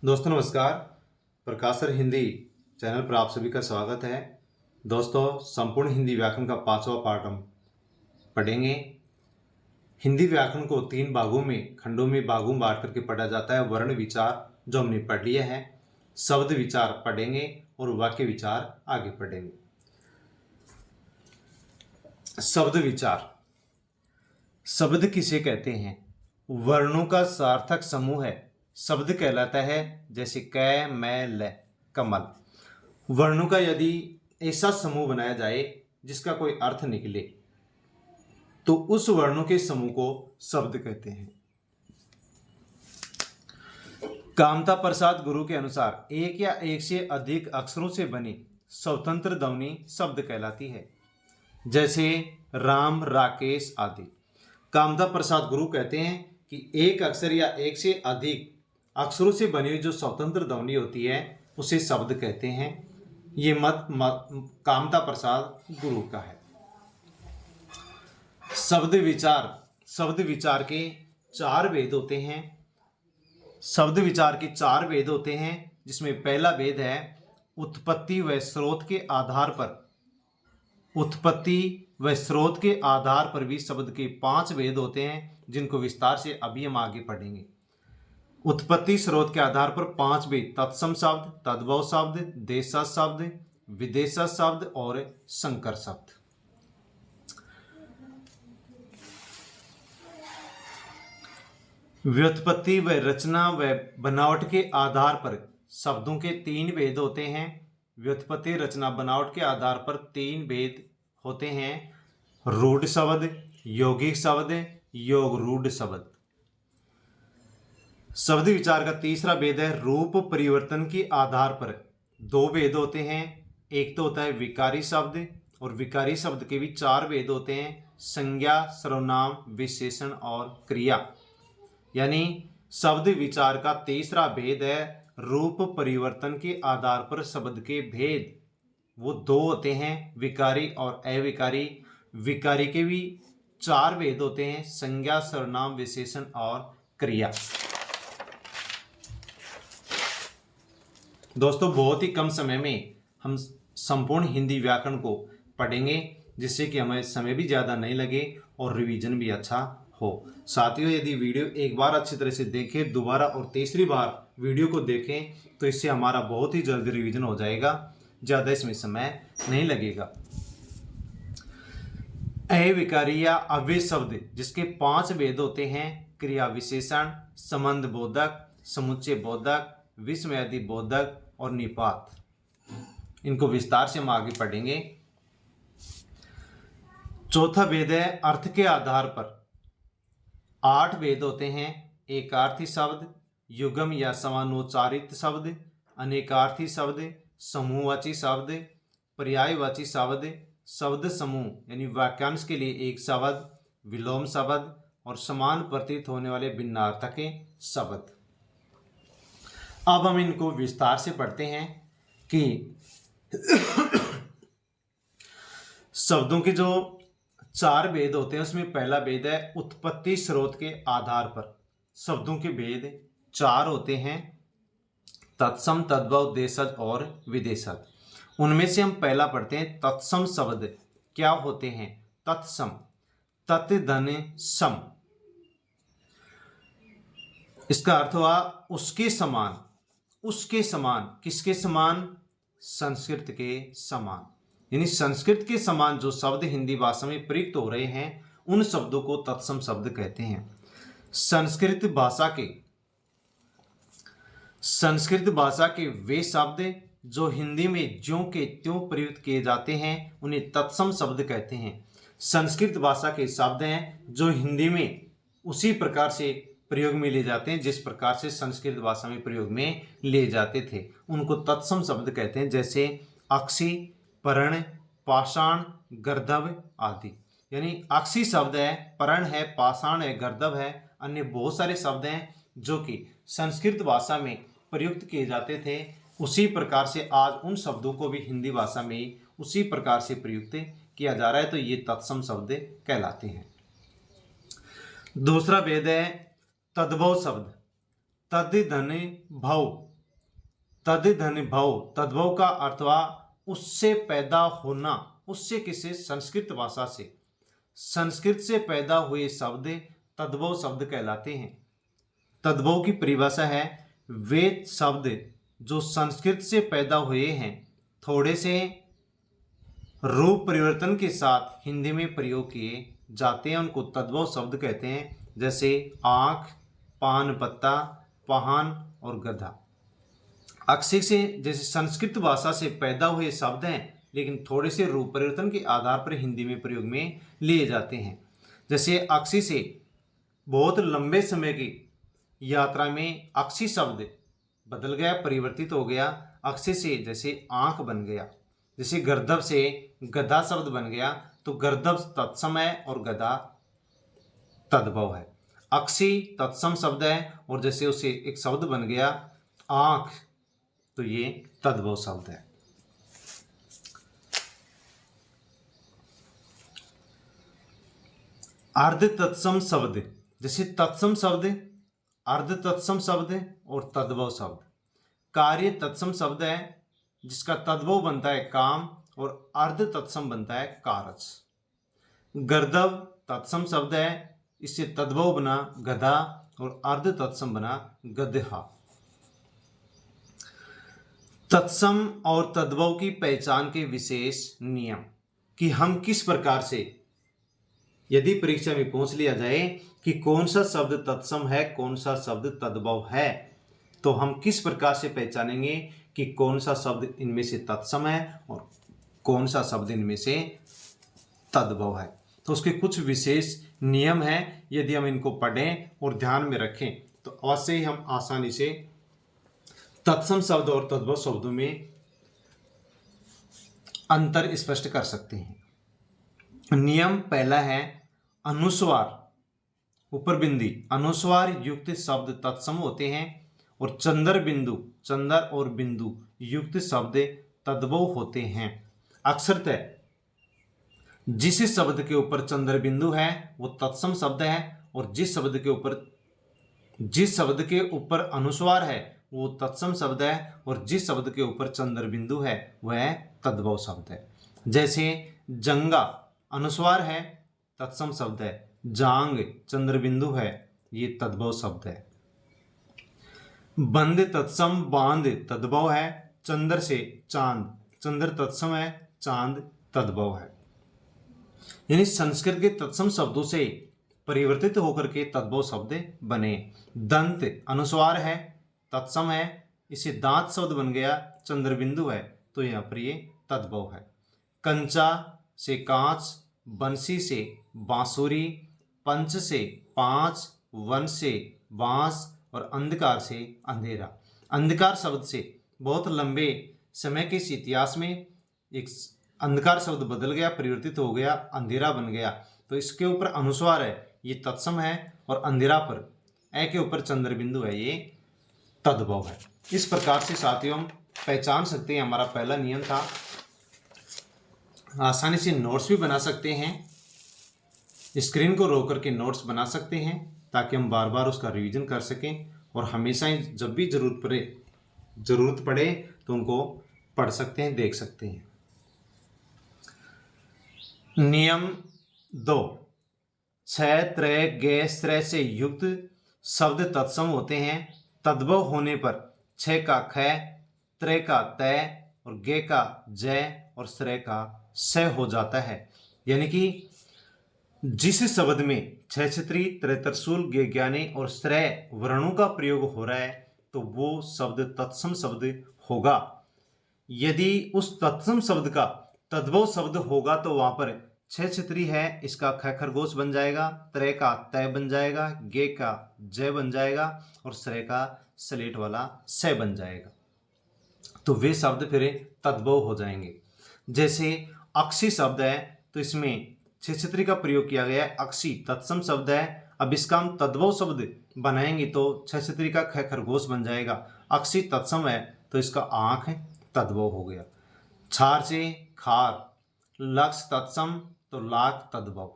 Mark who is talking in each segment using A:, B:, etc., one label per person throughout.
A: दोस्तों नमस्कार। प्रकाशर हिंदी चैनल पर आप सभी का स्वागत है। दोस्तों, संपूर्ण हिंदी व्याकरण का 5वां पाठ हम पढ़ेंगे। हिंदी व्याकरण को 3 भागों में खंडों में बांट करके पढ़ा जाता है। वर्ण विचार जो हमने पढ़ लिया है, शब्द विचार पढ़ेंगे और वाक्य विचार आगे पढ़ेंगे। शब्द विचार। शब्द किसे कहते हैं? वर्णों का सार्थक समूह है शब्द कहलाता है। जैसे क, मैं, ल, कमल। वर्णों का यदि ऐसा समूह बनाया जाए जिसका कोई अर्थ निकले तो उस वर्णों के समूह को शब्द कहते हैं। कामता प्रसाद गुरु के अनुसार एक या एक से अधिक अक्षरों से बनी स्वतंत्र ध्वनि शब्द कहलाती है। जैसे राम, राकेश आदि। कामता प्रसाद गुरु कहते हैं कि एक अक्षर या एक से अधिक अक्षरों से बनी हुई जो स्वतंत्र ध्वनि होती है उसे शब्द कहते हैं। ये मत कामता प्रसाद गुरु का है। शब्द विचार। शब्द विचार के 4 भेद होते हैं। शब्द विचार के 4 भेद होते हैं, जिसमें पहला भेद है उत्पत्ति व स्रोत के आधार पर। उत्पत्ति व स्रोत के आधार पर भी शब्द के 5 भेद होते हैं, जिनको विस्तार से अभी हम आगे पढ़ेंगे। उत्पत्ति स्रोत के आधार पर 5 भेद: तत्सम शब्द, तद्भव शब्द, देशज शब्द, विदेशज शब्द और संकर शब्द। व्युत्पत्ति व रचना व बनावट के आधार पर शब्दों के 3 भेद होते हैं। व्युत्पत्ति, रचना, बनावट के आधार पर 3 भेद होते हैं: रूढ़ शब्द, यौगिक शब्द, योग रूढ़ शब्द। शब्द विचार का तीसरा भेद है रूप परिवर्तन के आधार पर 2 भेद होते हैं। एक तो होता है विकारी शब्द, और विकारी शब्द के भी 4 भेद होते हैं: संज्ञा, सर्वनाम, विशेषण और क्रिया। यानी शब्द विचार का तीसरा भेद है रूप परिवर्तन के आधार पर शब्द के भेद। वो 2 होते हैं, विकारी और अविकारी। विकारी के भी 4 भेद होते हैं: संज्ञा, सर्वनाम, विशेषण और क्रिया। दोस्तों, बहुत ही कम समय में हम संपूर्ण हिंदी व्याकरण को पढ़ेंगे, जिससे कि हमें समय भी ज़्यादा नहीं लगे और रिवीजन भी अच्छा हो। साथियों, यदि वीडियो एक बार अच्छी तरह से देखें, दोबारा और तीसरी बार वीडियो को देखें तो इससे हमारा बहुत ही जल्दी रिवीजन हो जाएगा, ज़्यादा इसमें समय नहीं लगेगा। अविकारी या अव्यय शब्द, जिसके 5 भेद होते हैं: क्रिया विशेषण, संबंध बोधक, समुच्चय बोधक, विस्मयादि बोधक और निपात। इनको विस्तार से हम आगे पढ़ेंगे। चौथा भेद है अर्थ के आधार पर। 8 भेद होते हैं: एकार्थी शब्द, युगम या समानोच्चारित शब्द, अनेकार्थी शब्द, समूहवाची शब्द, पर्यायवाची शब्द, शब्द समूह यानी वाक्यांश के लिए एक शब्द, विलोम शब्द और समान प्रतीत होने वाले भिन्नार्थक शब्द। अब हम इनको विस्तार से पढ़ते हैं कि शब्दों के जो 4 भेद होते हैं उसमें पहला भेद है उत्पत्ति स्रोत के आधार पर। शब्दों के भेद 4 होते हैं: तत्सम, तद्भव, देशज और विदेशज। उनमें से हम पहला पढ़ते हैं तत्सम शब्द। क्या होते हैं तत्सम? तत् धन सम। इसका अर्थ हुआ उसके समान। उसके समान किसके समान? संस्कृत के समान। यानी संस्कृत के समान जो शब्द हिंदी भाषा में प्रयुक्त हो रहे हैं उन शब्दों को तत्सम शब्द कहते हैं। संस्कृत भाषा के वे शब्द जो हिंदी में ज्यों के त्यों प्रयुक्त किए जाते हैं उन्हें तत्सम शब्द कहते हैं। संस्कृत भाषा के शब्द हैं जो हिंदी में उसी प्रकार से प्रयोग में ले जाते हैं जिस प्रकार से संस्कृत भाषा में प्रयोग में ले जाते थे, उनको तत्सम शब्द कहते हैं। जैसे अक्षी, पर्ण, पाषाण, गर्दभ आदि। यानी अक्षी शब्द है, पर्ण है, पाषाण है, गर्दभ है, अन्य बहुत सारे शब्द हैं जो कि संस्कृत भाषा में प्रयुक्त किए जाते थे। उसी प्रकार से आज उन शब्दों को भी हिंदी भाषा में उसी प्रकार से प्रयुक्त किया जा रहा है, तो ये तत्सम शब्द कहलाते हैं। दूसरा भेद है तद्भव शब्द। तद् धन भव तद्धन भव, तद्भव का अर्थ हुआ उससे पैदा होना। उससे किसे? संस्कृत भाषा से। संस्कृत से पैदा हुए शब्द तद्भव शब्द कहलाते हैं। तद्भव की परिभाषा है वे शब्द जो संस्कृत से पैदा हुए हैं, थोड़े से रूप परिवर्तन के साथ हिंदी में प्रयोग किए जाते हैं, उनको तद्भव शब्द कहते हैं। जैसे आँख, पान पत्ता, पहान और गधा। अक्षय से जैसे संस्कृत भाषा से पैदा हुए शब्द हैं, लेकिन थोड़े से रूप परिवर्तन के आधार पर हिंदी में प्रयोग में लिए जाते हैं। जैसे अक्षय से बहुत लंबे समय की यात्रा में अक्षय शब्द बदल गया, परिवर्तित हो गया। अक्षय से जैसे आँख बन गया। जैसे गर्दभ से गधा शब्द बन गया, तो गर्दभ तत्सम है और गधा तद्भव है। अक्षय तत्सम शब्द है, और जैसे उसे एक शब्द बन गया आँख, तो ये तद्भव शब्द है। अर्ध तत्सम शब्द, जैसे तत्सम शब्द, अर्ध तत्सम शब्द और तद्भव शब्द। कार्य तत्सम शब्द है जिसका तद्भव बनता है काम, और अर्ध तत्सम बनता है कारज। गर्दभ तत्सम शब्द है, इससे तद्भव बना गधा और अर्ध तत्सम बना गधा। तत्सम और तद्भव की पहचान के विशेष नियम कि हम किस प्रकार से, यदि परीक्षा में पूछ लिया जाए कि कौन सा शब्द तत्सम है, कौन सा शब्द तद्भव है, तो हम किस प्रकार से पहचानेंगे कि कौन सा शब्द इनमें से तत्सम है और कौन सा शब्द इनमें से तद्भव है। तो उसके कुछ विशेष नियम हैं। यदि हम इनको पढ़ें और ध्यान में रखें तो अवश्य ही हम आसानी से तत्सम शब्द और तद्भव शब्दों में अंतर स्पष्ट कर सकते हैं। नियम पहला है अनुस्वार ऊपर बिंदी, अनुस्वार युक्त शब्द तत्सम होते हैं, और चंद्र बिंदु, चंद्र और बिंदु युक्त शब्द तद्भव होते हैं। अक्षरतः जिस शब्द के ऊपर चंद्र बिंदु है वो तत्सम शब्द है, और जिस शब्द के ऊपर अनुस्वार है वो तत्सम शब्द है, और जिस शब्द के ऊपर चंद्र बिंदु है वह तद्भव शब्द है। जैसे जंगा अनुस्वार है, तत्सम शब्द है। जांग चंद्र बिंदु है, ये तद्भव शब्द है। बंद तत्सम, बांध तद्भव है। चंद्र से चांद, चंद्र तत्सम है, चांद तद्भव है। यानी संस्कृत के तत्सम शब्दों से परिवर्तित होकर के तद्भव शब्द बने। दंत अनुस्वार है, तत्सम है, इसे दांत शब्द बन गया, चंद्र बिंदु है, तो यहाँ पर ये तद्भव है। कंचा से कांच, बंसी से बांसुरी, पंच से पांच, वन से बांस, और अंधकार से अंधेरा। अंधकार शब्द से बहुत लंबे समय के इस इतिहास में एक अंधकार शब्द बदल गया, परिवर्तित हो गया, अंधेरा बन गया, तो इसके ऊपर अनुस्वार है, ये तत्सम है, और अंधेरा पर ए के ऊपर चंद्र बिंदु है, ये तद्भव है। इस प्रकार से साथियों हम पहचान सकते हैं। हमारा पहला नियम था। आसानी से नोट्स भी बना सकते हैं, स्क्रीन को रोक करके नोट्स बना सकते हैं ताकि हम बार बार उसका रिवीजन कर सकें, और हमेशा ही जब भी ज़रूरत पड़े तो उनको पढ़ सकते हैं, देख सकते हैं। नियम 2, छय त्रय गे श्रय से युक्त शब्द तत्सम होते हैं। तद्भव होने पर छय का ख, त्रय का तय, और गे का जय, और श्रय का स हो जाता है। यानी कि जिस शब्द में छह छत्री, त्रय त्रिशूल, गे ज्ञानी और श्रय वर्णों का प्रयोग हो रहा है तो वो शब्द तत्सम शब्द होगा। यदि उस तत्सम शब्द का तद्भव शब्द होगा तो वहां पर छह छत्री है, इसका ख खरगोश बन जाएगा, त्रय का तय बन जाएगा, गे का जय बन जाएगा, और श्रय का स्लेट वाला स बन जाएगा। तो वे शब्द फिर तद्भव हो जाएंगे। जैसे अक्षी शब्द है तो इसमें छह छत्री का प्रयोग किया गया है, अक्षी तत्सम शब्द है। अब इसका हम तद्भव शब्द बनाएंगे तो छह छत्री का ख खरगोश बन जाएगा। अक्षी तत्सम है तो इसका आंख तद्भव हो गया। छार से खार, लक्ष्य तत्सम तो लाख तद्भव।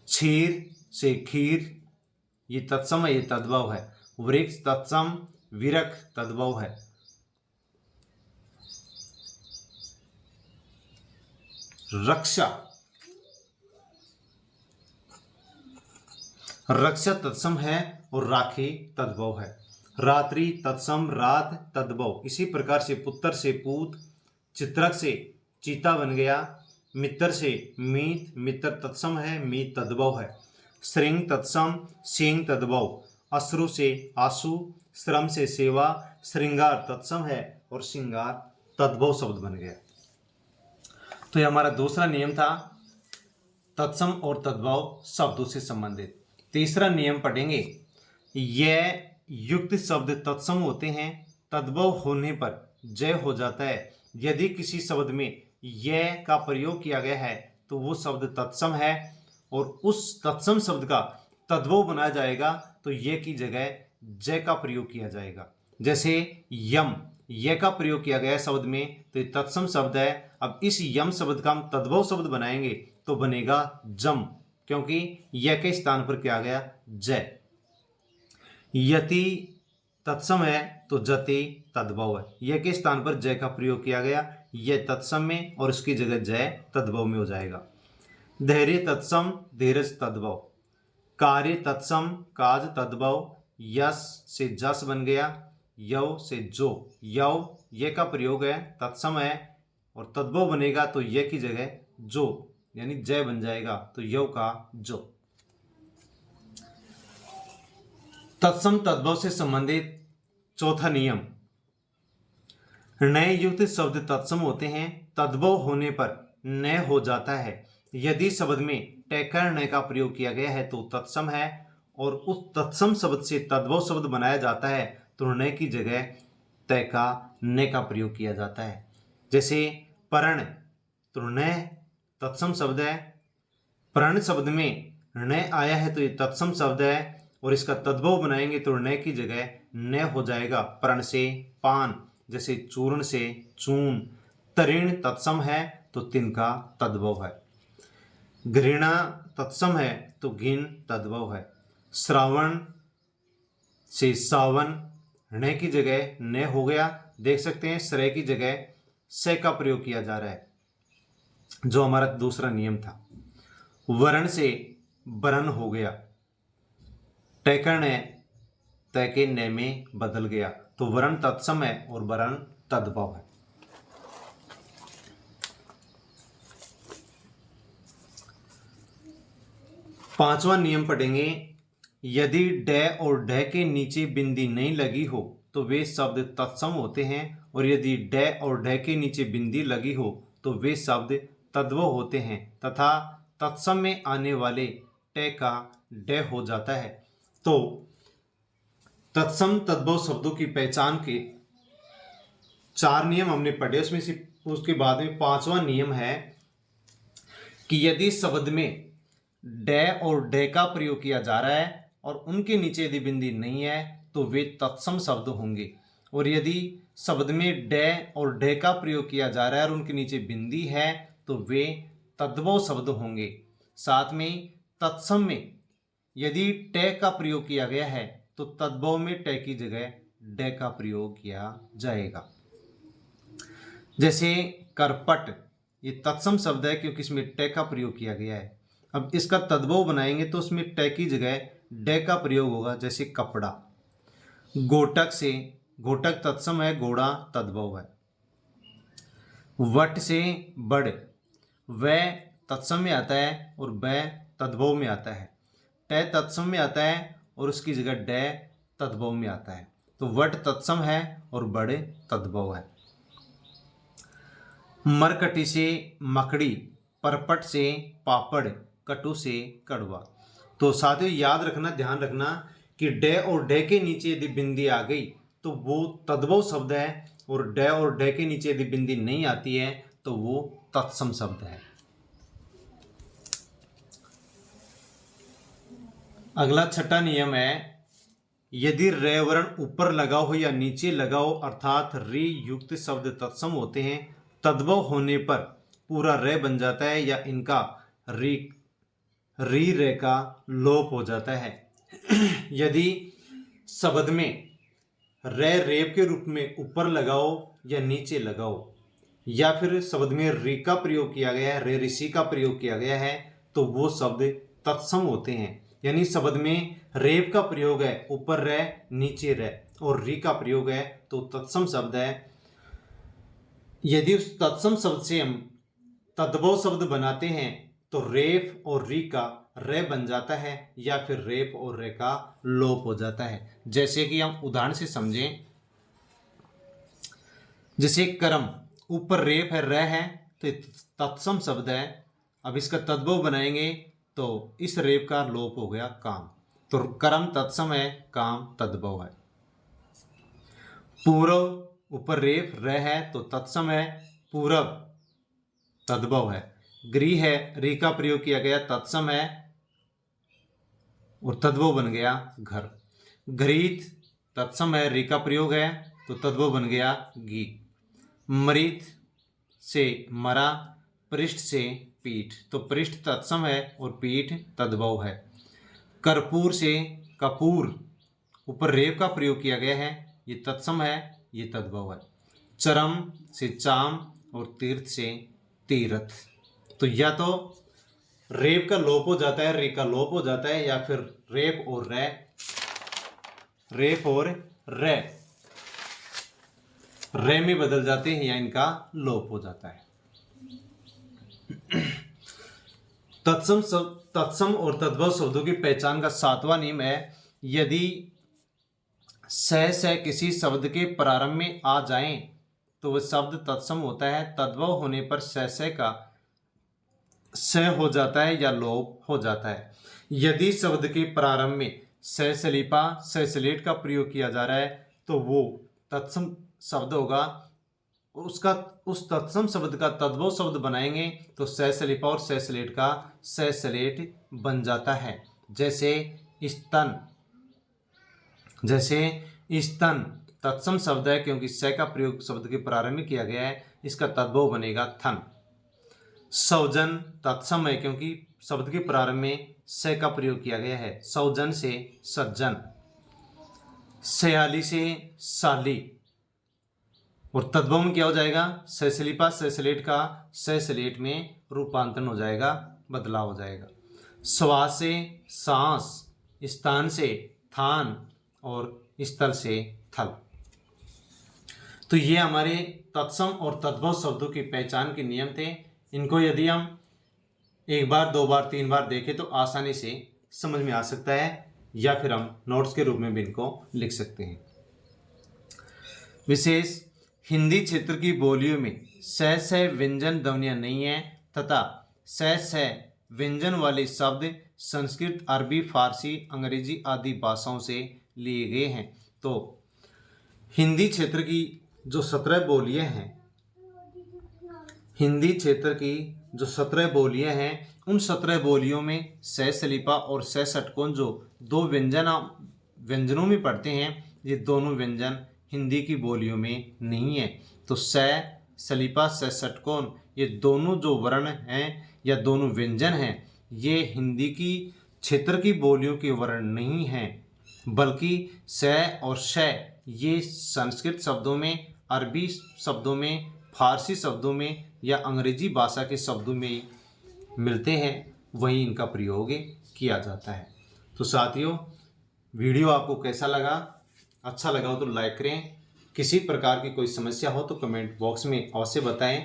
A: क्षीर से खीर, ये तत्सम है, ये तद्भव है। वृक्ष तत्सम, विरक तद्भव है। रक्षा, रक्षा तत्सम है और राखी तद्भव है। रात्रि तत्सम रात तद्भव। इसी प्रकार से पुत्र से पूत, चित्रक से चीता बन गया, मित्र से मीत, मित्र तत्सम है, मीत तद्भव है। श्रृंग तत्सम, सिंह तद्भव। अश्रु से आंसू, श्रम से सेवा, श्रृंगार तत्सम है और श्रृंगार तद्भव शब्द बन गया। तो यह हमारा दूसरा नियम था तत्सम और तद्भव शब्दों से संबंधित। तीसरा नियम पढ़ेंगे। यह युक्त शब्द तत्सम होते हैं, तद्भव होने पर जय हो जाता है। यदि किसी शब्द में यह का प्रयोग किया गया है तो वो शब्द तत्सम है और उस तत्सम शब्द का तद्भव बनाया जाएगा तो यह की जगह जय का प्रयोग किया जाएगा। जैसे यम, यह का प्रयोग किया गया शब्द में तो ये तत्सम शब्द है। अब इस यम शब्द का हम तद्भव शब्द बनाएंगे तो बनेगा जम, क्योंकि यह के स्थान पर क्या आ गया जय। यति तत्सम है तो जति तद्भव है। यह के स्थान पर जय का प्रयोग किया गया, यह तत्सम में और उसकी जगह जय तद्भव में हो जाएगा। धैर्य तत्सम, धीरज तद्भव। कार्य तत्सम, काज तद्भव। यश से जस बन गया, यव से जो। यव यह का प्रयोग है, तत्सम है और तद्भव बनेगा तो यह की जगह जो यानी जय बन जाएगा, तो यव का जो। तत्सम तद्भव से संबंधित चौथा नियम। नए युक्त शब्द तत्सम होते हैं, तद्भव होने पर नय हो जाता है। यदि शब्द में टैकर नय का प्रयोग किया गया है तो तत्सम है और उस तत्सम शब्द से तद्भव शब्द बनाया जाता है तो नय की जगह तय का नय का प्रयोग किया जाता है। जैसे परण, तो नय तत्सम शब्द है। प्रण शब्द में नय आया है तो ये तत्सम शब्द है और इसका तद्भव बनाएंगे तो नय की जगह नय हो जाएगा। प्रण से पान, जैसे चूर्ण से चून। तृण तत्सम है तो तिनका तद्भव है। घृणा तत्सम है तो घिन तद्भव है। श्रावण से सावन, ण की जगह न हो गया। देख सकते हैं श्रेय की जगह से का प्रयोग किया जा रहा है, जो हमारा दूसरा नियम था। वरण से वरण हो गया, टैकर ने तय के न में बदल गया, तो वरण तत्सम है और वरण तद्भव है। पांचवा नियम पढ़ेंगे। यदि डे और डे के नीचे बिंदी नहीं लगी हो तो वे शब्द तत्सम होते हैं, और यदि डे और डे के नीचे बिंदी लगी हो तो वे शब्द तद्भव होते हैं तथा तत्सम में आने वाले टे का डे हो जाता है। तो तत्सम तद्भव शब्दों की पहचान के 4 नियम हमने पढ़े, उसमें से उसके बाद में 5वां नियम है कि यदि शब्द में डे और डे का प्रयोग किया जा रहा है और उनके नीचे यदि बिंदी नहीं है तो वे तत्सम शब्द होंगे, और यदि शब्द में डे और डे का प्रयोग किया जा रहा है और उनके नीचे बिंदी है तो वे तद्भव शब्द होंगे। साथ में तत्सम में यदि टे का प्रयोग किया गया है तो तद्भव में टे की जगह डे का प्रयोग किया जाएगा। जैसे करपट, ये तत्सम शब्द है क्योंकि इसमें टे का प्रयोग किया गया है। अब इसका तद्भव बनाएंगे तो उसमें टे की जगह डे का प्रयोग होगा, जैसे कपड़ा। गोटक से, गोटक तत्सम है, घोड़ा तद्भव है। वट से बड़, वह तत्सम में आता है और बै तद्भव में आता है। टे तत्सम में आता है और उसकी जगह डे तद्भव में आता है, तो वट तत्सम है और बड़ तद्भव है। मरकटी से मकड़ी, परपट से पापड़, कटु से कड़वा। तो साथियों याद रखना, ध्यान रखना कि डे और डे के नीचे यदि बिंदी आ गई तो वो तद्भव शब्द है, और डे और डे के नीचे यदि बिंदी नहीं आती है तो वो तत्सम शब्द है। अगला 6वां नियम है, यदि रे वर्ण ऊपर लगा हो या नीचे लगा हो अर्थात री युक्त शब्द तत्सम होते हैं, तद्भव होने पर पूरा रे बन जाता है या इनका री रे का लोप हो जाता है। यदि शब्द में रेप के रूप में ऊपर लगाओ या नीचे लगाओ, या फिर शब्द में री का प्रयोग किया गया है, रे ऋषि का प्रयोग किया गया है, तो वो शब्द तत्सम होते हैं। यानी शब्द में रेप का प्रयोग है, ऊपर रे नीचे रे, और री का प्रयोग है तो तत्सम शब्द है। यदि उस तत्सम शब्द से हम तद्भव शब्द बनाते हैं तो रेप और री का रे बन जाता है, या फिर रेप और रे का लोप हो जाता है। जैसे कि हम उदाहरण से समझें, जैसे कर्म, ऊपर रेप है, रे है, तो तत्सम शब्द है। अब इसका तद्भव बनाएंगे तो इस रेप का लोप हो गया काम, तो कर्म तत्सम है, काम तद्भव है। पूर्व, ऊपर रेप रे है तो तत्सम है, पूरब तद्भव है। गृह है, री का प्रयोग किया गया, तत्सम है और तद्भव बन गया घर। घृत तत्सम है, री का प्रयोग है तो तद्भव बन गया गी। मृत से मरा, पृष्ठ से पीठ, तो पृष्ठ तत्सम है और पीठ तद्भव है। कर्पूर से कपूर, ऊपर रेप का प्रयोग किया गया है, ये तत्सम है, ये तद्भव है। चरम से चाम और तीर्थ से तीर्थ, तो या तो रेप का लोप हो जाता है, रे का लोप हो जाता है, या फिर रेप और रे, रेप और रे में बदल जाते हैं, या इनका लोप हो जाता है। तत्सम और तद्भव शब्दों की पहचान का 7वां नियम है, यदि स किसी शब्द के प्रारंभ में आ जाएं तो वह शब्द तत्सम होता है। तद्भव होने पर स का स हो जाता है या लोप हो जाता है। यदि शब्द के प्रारंभ में सलीपा सलेट का प्रयोग किया जा रहा है तो वो तत्सम शब्द होगा। उस तत्सम शब्द का तद्भव शब्द बनाएंगे तो सलीपा और सलेट का सलेट बन जाता है। जैसे स्तन तत्सम शब्द है क्योंकि स का प्रयोग शब्द के प्रारंभ में किया गया है, इसका तद्भव बनेगा थन। सौजन तत्सम है क्योंकि शब्द के प्रारंभ में स का प्रयोग किया गया है, सौजन से सज्जन। सयाली से साली, और तद्भव में क्या हो जाएगा, सलीपा सलेट का सलेट में रूपांतरण हो जाएगा, बदलाव हो जाएगा। श्वास से सांस, स्थान से थान और स्थल से थल। तो ये हमारे तत्सम और तद्भव शब्दों की पहचान के नियम थे। इनको यदि हम एक बार, दो बार, तीन बार देखें तो आसानी से समझ में आ सकता है, या फिर हम नोट्स के रूप में भी इनको लिख सकते हैं। विशेष, हिंदी क्षेत्र की बोलियों में स व्यंजन ध्वनियाँ नहीं है तथा स व्यंजन वाले शब्द संस्कृत, अरबी, फारसी, अंग्रेजी आदि भाषाओं से लिए गए हैं। तो हिंदी क्षेत्र की जो 17 बोलियां हैं, हिंदी क्षेत्र की जो 17 बोलियां हैं, उन 17 बोलियों में सलीपा और षटकोण जो दो व्यंजनों में पढ़ते हैं, ये दोनों व्यंजन हिंदी की बोलियों में नहीं है। तो सलीपा षटकोण ये दोनों जो वर्ण हैं या दोनों व्यंजन हैं, ये हिंदी की क्षेत्र की बोलियों के वर्ण नहीं हैं, बल्कि स और श ये संस्कृत शब्दों में, अरबी शब्दों में, फारसी शब्दों में या अंग्रेजी भाषा के शब्दों में मिलते हैं, वहीं इनका प्रयोग किया जाता है। तो साथियों, वीडियो आपको कैसा लगा? अच्छा लगा हो तो लाइक करें। किसी प्रकार की कोई समस्या हो तो कमेंट बॉक्स में अवश्य बताएं।